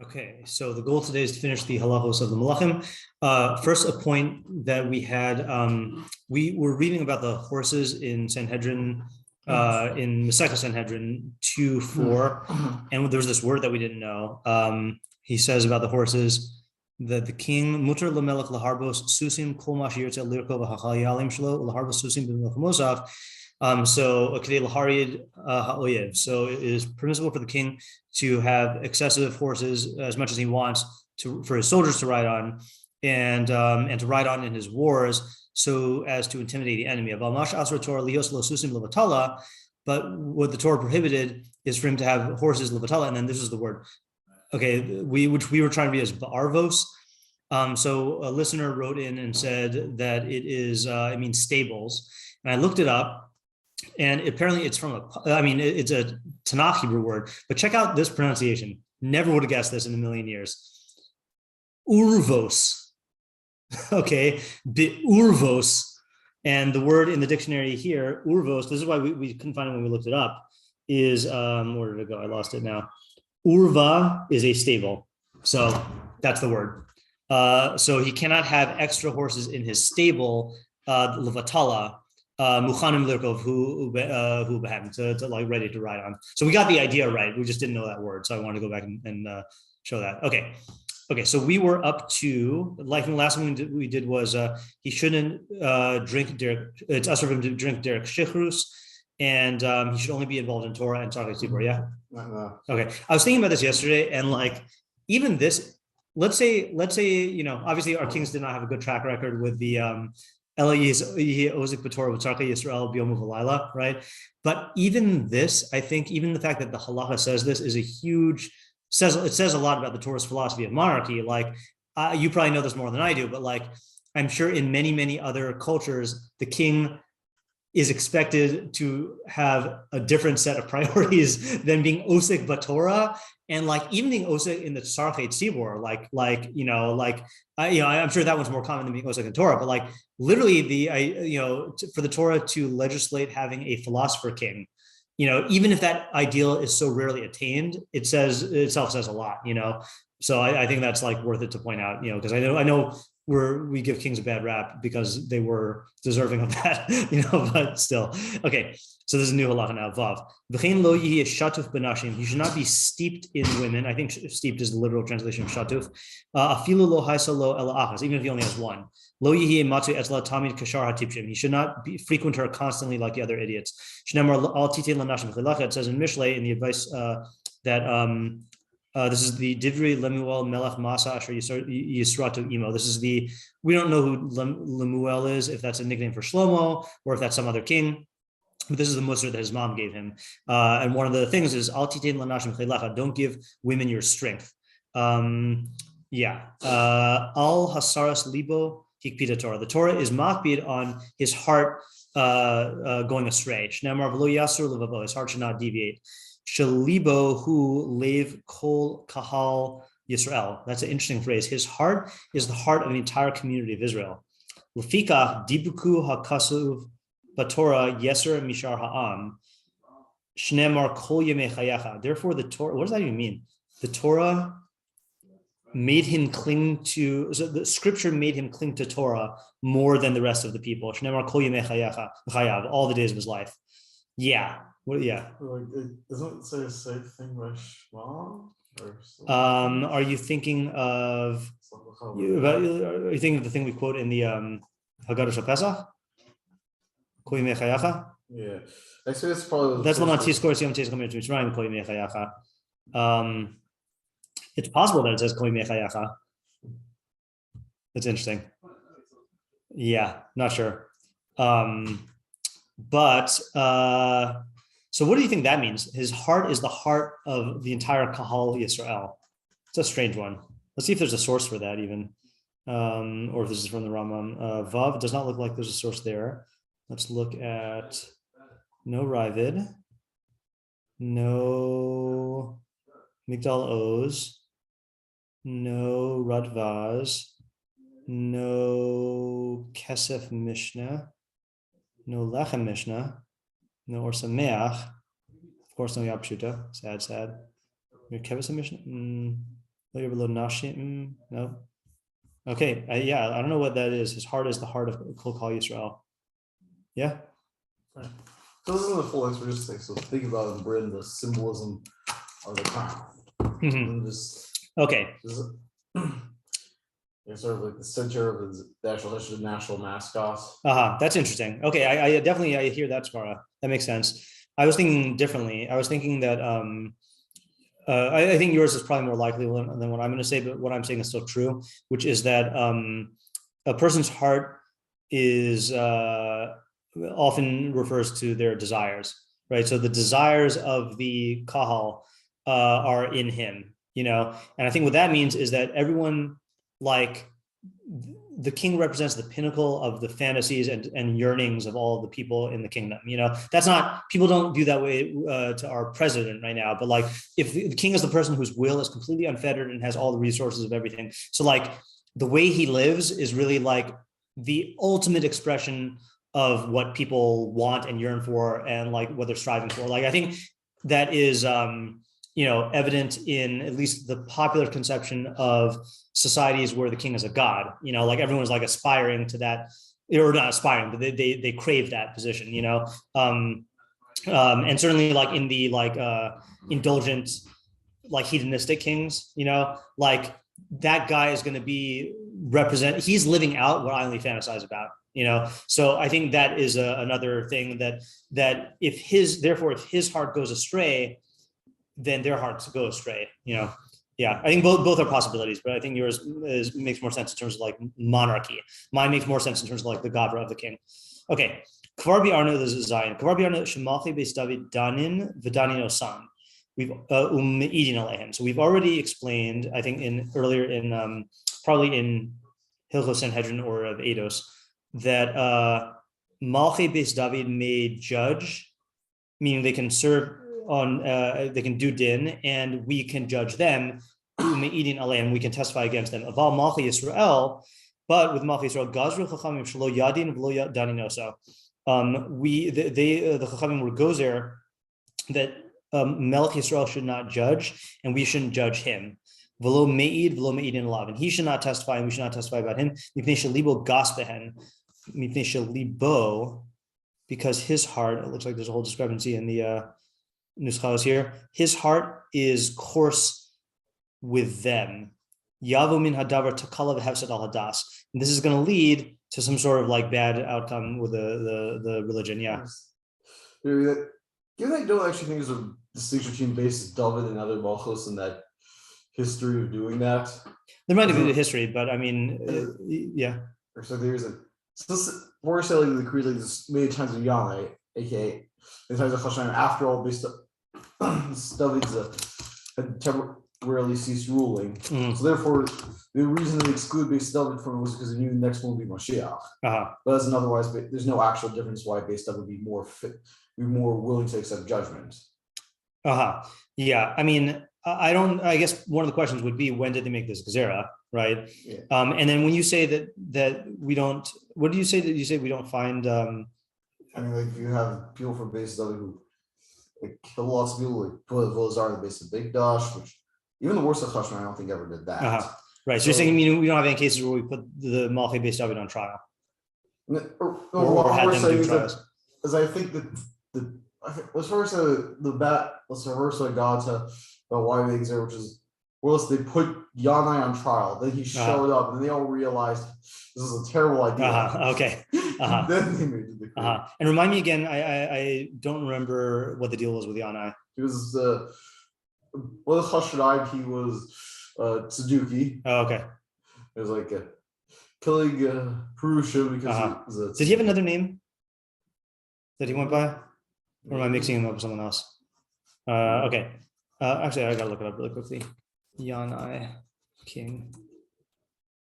Okay, so the goal today is to finish the halachos of the Melachim. First, a point that we had, we were reading about the horses in Sanhedrin, in Masechah Sanhedrin 2:4, and there was this word that we didn't know. He says about the horses that the king mutar lamelech laharbos susim kol ma sheyirtze lirkov ha'chayalim shlo laharbos susim b'milchamosav. So it is permissible for the king to have excessive horses as much as he wants for his soldiers to ride on, and to ride on in his wars, so as to intimidate the enemy. But what the Torah prohibited is for him to have horses levatala, and then this is the word. Okay, which we were trying to read as ba'arvos. So a listener wrote in and said that it means stables, and I looked it up. And apparently it's it's a Tanakh Hebrew word, but check out this pronunciation. Never would have guessed this in a million years. Urvos. Okay, urvos. And the word in the dictionary here, urvos, this is why we couldn't find it when we looked it up, is, where did it go? I lost it now. Urva is a stable. So that's the word. So he cannot have extra horses in his stable, levatala, Muchanim Lirkov, who to like ready to ride on. So we got the idea right. We just didn't know that word. So I wanted to go back and show that. Okay. So we were up to, like the last one we did was he shouldn't drink derek. It's us for him to drink derek shichrus, and he should only be involved in Torah and Tzarek Tzibur. Yeah. Okay. I was thinking about this yesterday, and like even this. Let's say obviously our kings did not have a good track record with the right? But even this, I think, even the fact that the halacha says this is it says a lot about the Torah's philosophy of monarchy. Like, you probably know this more than I do, but like, I'm sure in many, many other cultures, the king is expected to have a different set of priorities than being osik b'Torah, and like even being osik in the Tzarek Tzibur, I'm sure that one's more common than being osik in Torah, but like literally for the Torah to legislate having a philosopher king, even if that ideal is so rarely attained, it says a lot, So I think that's like worth it to point out, because I know we give kings a bad rap because they were deserving of that, but still. Okay, so this is a new halacha now. Vav. V'chein lo yihi shatuf b'nashim. He should not be steeped in women. I think steeped is the literal translation of shatuf. Afilu lo haisa lo ela achas, even if he only has one. Lo yihi matzu etzla tamid kashar hatipshim. He should not frequent her constantly like the other idiots. Shnemar al titei lanashim chilachet. It says in Mishlei, in the advice that this is the Divrei Lemuel Melech Masa Asher Yisratu Imo. We don't know who Lemuel is, if that's a nickname for Shlomo or if that's some other king. But this is the mussar that his mom gave him. And one of the things is Al Titein Lanashim Chaylacha. Don't give women your strength. Al Hasaras Libo Hikpita Torah. The Torah is makbid on his heart going astray. Shnemar V'lo Yasur Levavo. His heart should not deviate. Shalibo hu lev kol kahal Yisrael. That's an interesting phrase. His heart is the heart of the entire community of Israel. Lefika dibuku hakasuv batorah yeser mishar ha'am shnemar kol yemei chayacha. Therefore, the Torah. What does that even mean? The Torah made him cling to. So the Scripture made him cling to Torah more than the rest of the people. Shnemar kol yemei chayav. All the days of his life. Yeah. Well, yeah. Doesn't it say a safe thing by Shema? Are you thinking of? Are you thinking of the thing we quote in the Haggadah Shel Pesach? Yeah, I say it's probably. That's one on Tizkor Yom Teiz Chomer Mitzrayim Kol Yimei Chayacha. It's possible that it says Kol Yimei Chayacha. It's interesting. Yeah, not sure. But. So what do you think that means? His heart is the heart of the entire Kahal Yisrael. It's a strange one. Let's see if there's a source for that even. Or if this is from the Rambam. Vav, it does not look like there's a source there. Let's look at no Ravid, no Migdal Oz, no Radvaz, no Kesef Mishnah, no Lechem Mishnah, no Or Sameach, of course, no Yapshuta. Sad. Merkevas Mishnah. No. Okay. I don't know what that is. His heart is the heart of Kol Yisrael. Yeah. Right. So this isn't the full answer. Just so think about it, Britain, the symbolism of the crown. And Okay. It's sort of like the center of the actual national mascot. That's interesting. Okay, I definitely hear that, Svara. That makes sense. I was thinking differently. I was thinking that I think yours is probably more likely than what I'm going to say, but what I'm saying is still true, which is that a person's heart is often refers to their desires, right? So the desires of the kahal are in him, and I think what that means is that everyone, like, the king represents the pinnacle of the fantasies and yearnings of all of the people in the kingdom. That's not, people don't view that way to our president right now, but like, if the king is the person whose will is completely unfettered and has all the resources of everything. So like the way he lives is really like the ultimate expression of what people want and yearn for and like what they're striving for. Like, I think that is, evident in at least the popular conception of societies where the king is a god, like everyone's like aspiring to that, or not aspiring, but they crave that position, and certainly like in the like indulgent, like hedonistic kings, like that guy is going to be he's living out what I only fantasize about, so I think that is another thing that if his heart goes astray, then their hearts go astray, I think both are possibilities, but I think yours makes more sense in terms of like monarchy. Mine makes more sense in terms of like the gavra of the king. Okay, kvar bi'arnu l'zayin. Kvar bi'arnu shemalchi beis David danin v'danin osan. We've u'meidin alehem. So we've already explained, I think earlier in probably in Hilchos Sanhedrin or of Eidos, that malchi beis David may judge, meaning they can serve on, they can do din, and we can judge them. We can testify against them. Aval Malchi Yisrael, but with Malchi Yisrael, Gazru Chachamim Shelo Yadin V'lo Yadanin Oso. The Chachamim were gozer that Melech Yisrael should not judge, and we shouldn't judge him. V'lo Meidin Alav, and he should not testify, and we should not testify about him. Mipnei Shelibo Gaspehen, Mipnei Shelibo, because his heart. It looks like there's a whole discrepancy in the Nuschos here. His heart is coarse with them. Yavu min hadavar takala v'hefsed al hadas. And this is going to lead to some sort of like bad outcome with the religion. Yeah. Given that you don't actually think there's a distinction between basis David and other malchos and that history of doing that. There might have been a history, but I mean, yeah. So there's more selling the creed like this many times in Yahweh, aka in times of Chashanim, after all, based David's had temporarily ceased ruling. So therefore, the reason they exclude Beis David from it was because they knew the next one would be Mashiach. But as an otherwise, there's no actual difference why Beis David would be more willing to accept judgment. Yeah, I mean, I guess one of the questions would be, when did they make this gezerah, right? Yeah. And then when you say that we don't, what do you say that you say we don't find? I mean, like, you have people from Beis David who kill lots of people, like put Volazar in the base of Big Dash, which even the worst of Chashman, I don't think ever did that. Right. So you're saying, we don't have any cases where we put the Malchi Beis David on trial, or had them do trials. As I think that let's reverse God to why they exist, which is, well, they put Yanai on trial, then he showed up, and they all realized this is a terrible idea. Okay. Then they made the decree. And remind me again, I don't remember what the deal was with Yanai. He was well, Chashadai, he was Tzeduki. Oh, okay. It was like killing Purusha because did he have another name that he went by? Or am I mixing him up with someone else? Okay. Actually, I gotta look it up really quickly. Yanai, King.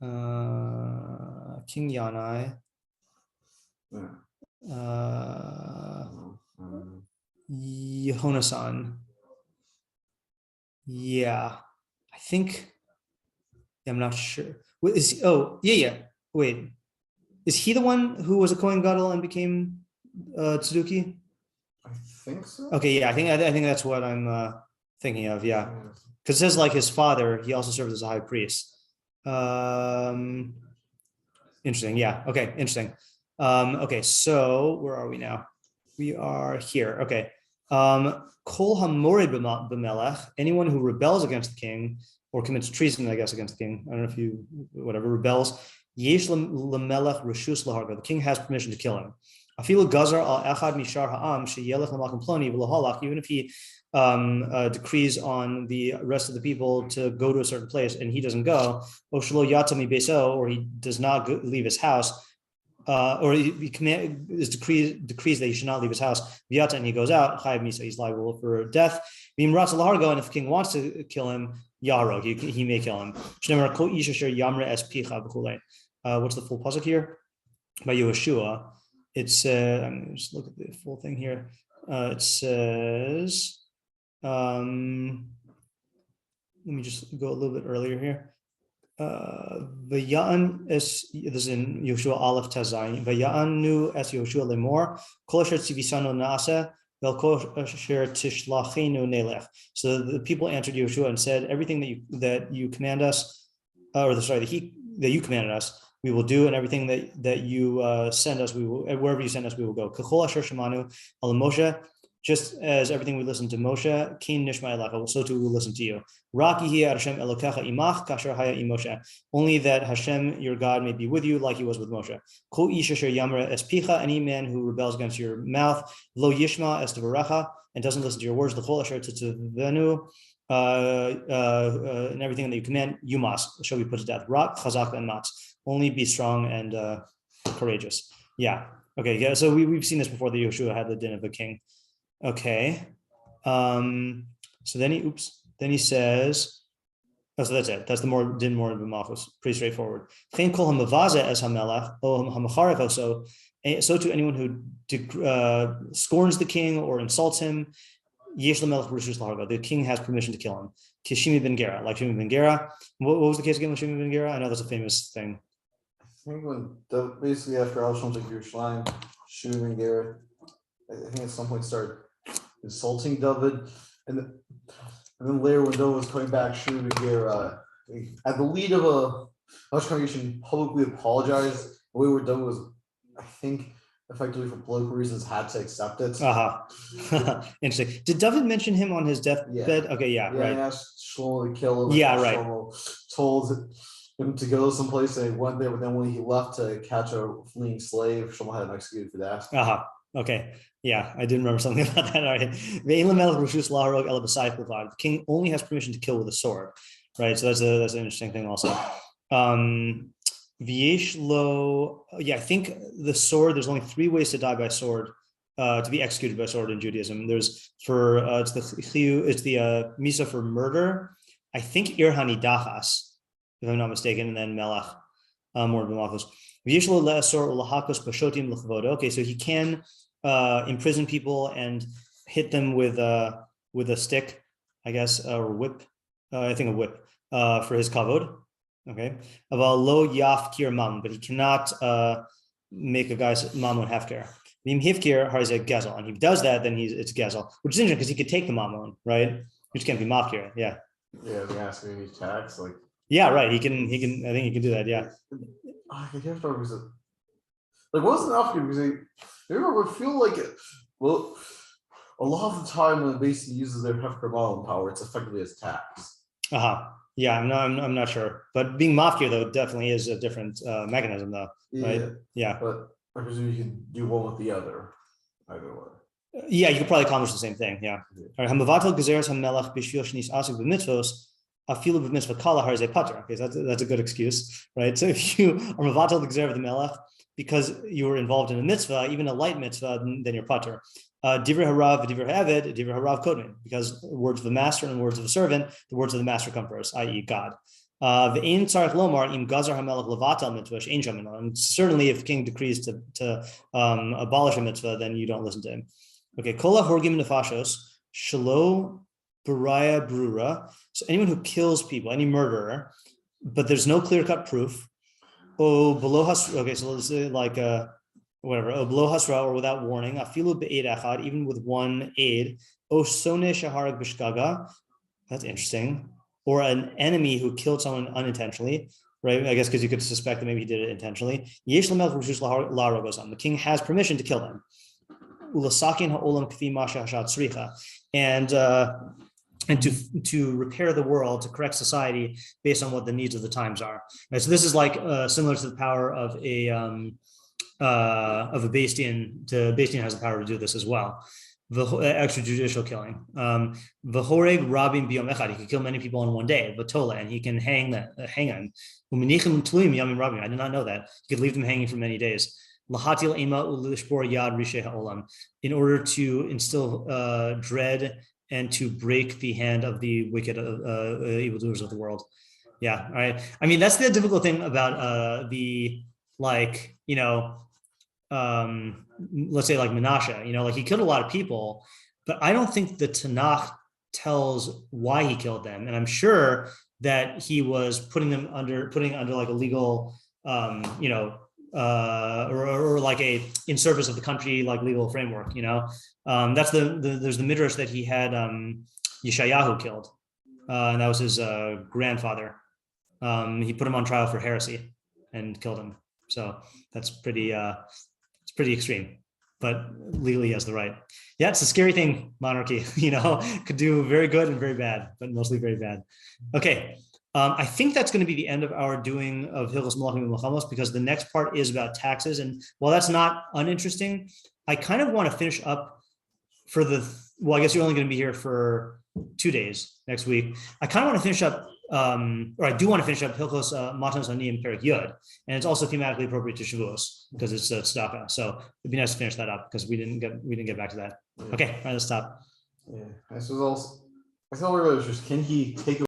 King Yanai. Yehonasan. Yeah. I think, I'm not sure. Wait, Wait. Is he the one who was a Kohen Gadol and became Tzeduki? I think so. Okay, yeah, I think that's what I'm thinking of. Yeah, Because it says like his father, he also served as a high priest. Interesting. Yeah. Okay. Interesting. Okay. So where are we now? We are here. Okay. Kol hamored b'melech, anyone who rebels against the king or commits treason, I guess, against the king. I don't know if you, whatever, rebels. Yesh lemelech reshus laharga. The king has permission to kill him. Afilu gazar al echad mishar ha'am sheyelech l'makom ploni v'lohalach. Even if he decrees on the rest of the people to go to a certain place and he doesn't go, or he does not leave his house, or he decrees that he should not leave his house, and he goes out, he's liable for death. And if the king wants to kill him, he may kill him. What's the full pasuk here? By Yehושע, it's just look at the full thing here. It says, let me just go a little bit earlier here. V'ya'an es, this is in Yehושע Aleph Tazayin. V'ya'anu es Yehושע lemor kol asher tzivisanu na'aseh vel kol asher tishlachenu nelech. So the people answered Yehושע and said, everything that you command us, that you commanded us, we will do, and everything that you send us, we will, wherever you send us, we will go. K'chol asher shemanu al Moshe. Just as everything we listen to Moshe, Kin Nishma Elaka, so too we will listen to you. Only that Hashem, your God, may be with you like he was with Moshe. Any man who rebels against your mouth, Lo Yishma es Tevarecha, and doesn't listen to your words, and everything that you command, you must, shall be put to death. Rak, Chazak, and Matz. Only be strong and courageous. Yeah. Okay. Yeah. So we've seen this before. The Yehושע had the din of a king. Okay. So then he says, oh, so that's it. That's the din more of Malchus. Pretty straightforward. So to anyone who scorns the king or insults him, the king has permission to kill him. Kishimi ben Gera, like Shimi ben Gera. What was the case again with Shimi ben Gera? I know that's a famous thing. I think basically after Al-Shom took Yerushalayim, Shimi ben Gera, I think at some point started insulting David, and then later when David was coming back, Shimi ben Gera, at the lead of a Jewish congregation, publicly apologized. The way where David was, I think, effectively for political reasons, had to accept it. Interesting. Did David mention him on his deathbed? Okay, yeah, right. He asked Shlomo to kill him. Yeah, right. Shlomo told him to go someplace, and he went there. But then when he left to catch a fleeing slave, Shlomo had him executed for that. Okay. Yeah, I did remember something about that. All right. The king only has permission to kill with a sword, right? So that's an interesting thing also. I think the sword, there's only 3 ways to die by sword, to be executed by sword in Judaism. There's it's the misa for murder. I think irhani dachas, if I'm not mistaken, and then melach, more than malchus. Okay, so he can imprison people and hit them with a stick, I guess, or whip. I think a whip for his kavod. Okay, lo yafkir mamun, but he cannot make a guy's mamun hefker. V'im hifkir harizeh gezel, and if he does that, then it's gezel, which is interesting because he could take the mamun, right? Which can't be mafkir. Yeah. Yeah, they ask me any tax, like. Yeah, right. He can. I think he can do that. Yeah. I can't remember because like wasn't after because I feel like it. Well, a lot of the time when it basically uses their hefker mamun power, it's effectively as tax. Yeah, I'm not sure, but being mafkir though definitely is a different mechanism though, right? Yeah, but I presume you can do one with the other, either way. Yeah, you could probably accomplish the same thing. Yeah. Okay, so that's a good excuse, right? So if you are mevatel the gezer of the melech because you were involved in a mitzvah, even a light mitzvah, then you're pater. Divrei harav, divrei ha'eved, divrei harav kodmin, because words of the master and words of the servant, the words of the master come first, i.e. God. Ve'ein tzarich lomar im gazar hamelech levatal mitzvah she'ein sham mino. And certainly if king decrees to abolish a mitzvah, then you don't listen to him. Okay, kola horgim nefashos, shelo baraya brura. So anyone who kills people, any murderer, but there's no clear-cut proof. Okay, so let's say like below hasra or without warning, afilu be'ed echad, even with one aid. Osone shaharag b'shgaga. That's interesting. or an enemy who killed someone unintentionally, right? I guess because you could suspect that maybe he did it intentionally. The king has permission to kill them. And to repair the world, to correct society based on what the needs of the times are. Right? So this is like similar to the power of a Bastian. Bastian has the power to do this as well. The extrajudicial killing. V'horeg rabim biyom echad. He can kill many people in one day. V'tola, and he can hang them. I did not know that. He could leave them hanging for many days. Lahatil ema ulishbor yad rishei ha'olam, in order to instill dread and to break the hand of the wicked evildoers of the world. Yeah, all right. I mean, that's the difficult thing about let's say like Menashe, like he killed a lot of people, but I don't think the Tanakh tells why he killed them. And I'm sure that he was putting under like a legal, or like in service of the country, like legal framework, that's there's the midrash that he had Yeshayahu killed, and that was his grandfather. He put him on trial for heresy and killed him. So that's pretty extreme, but legally he has the right. Yeah, it's a scary thing, monarchy, could do very good and very bad, but mostly very bad. Okay. I think that's going to be the end of our doing of Hilchos Melachim and Melchamos, because the next part is about taxes. And while that's not uninteresting, I kind of want to finish up for I guess you're only going to be here for 2 days next week. I kind of want to finish up, or I do want to finish up Hilchos Matnos Aniyim Perek Yud, and it's also thematically appropriate to Shavuos because it's tzedakah. So it'd be nice to finish that up because we didn't get back to that. Okay, all right, let's stop. Yeah, I suppose also, I thought we were just, can he take